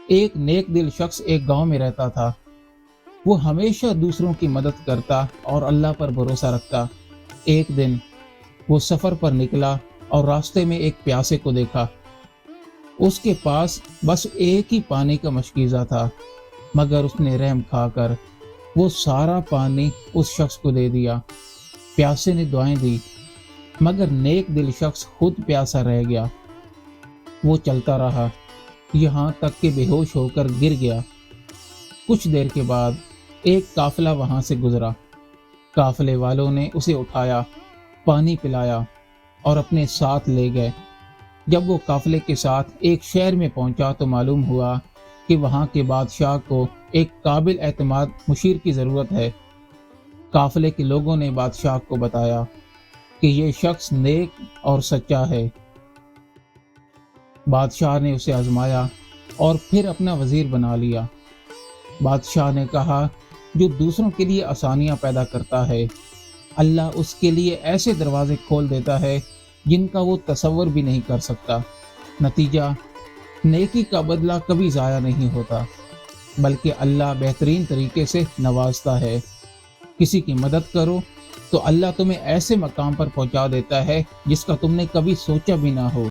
ایک نیک دل شخص ایک گاؤں میں رہتا تھا۔ وہ ہمیشہ دوسروں کی مدد کرتا اور اللہ پر بھروسہ رکھتا۔ ایک دن وہ سفر پر نکلا اور راستے میں ایک پیاسے کو دیکھا۔ اس کے پاس بس ایک ہی پانی کا مشکیزہ تھا، مگر اس نے رحم کھا کر وہ سارا پانی اس شخص کو دے دیا۔ پیاسے نے دعائیں دی، مگر نیک دل شخص خود پیاسا رہ گیا۔ وہ چلتا رہا، یہاں تک کہ بے ہوش ہو کر گر گیا۔ کچھ دیر کے بعد ایک قافلہ وہاں سے گزرا۔ قافلے والوں نے اسے اٹھایا، پانی پلایا اور اپنے ساتھ لے گئے۔ جب وہ قافلے کے ساتھ ایک شہر میں پہنچا تو معلوم ہوا کہ وہاں کے بادشاہ کو ایک قابل اعتماد مشیر کی ضرورت ہے۔ قافلے کے لوگوں نے بادشاہ کو بتایا کہ یہ شخص نیک اور سچا ہے۔ بادشاہ نے اسے آزمایا اور پھر اپنا وزیر بنا لیا۔ بادشاہ نے کہا، جو دوسروں کے لیے آسانیاں پیدا کرتا ہے، اللہ اس کے لیے ایسے دروازے کھول دیتا ہے جن کا وہ تصور بھی نہیں کر سکتا۔ نتیجہ، نیکی کا بدلہ کبھی ضائع نہیں ہوتا، بلکہ اللہ بہترین طریقے سے نوازتا ہے۔ کسی کی مدد کرو تو اللہ تمہیں ایسے مقام پر پہنچا دیتا ہے جس کا تم نے کبھی سوچا بھی نہ ہو۔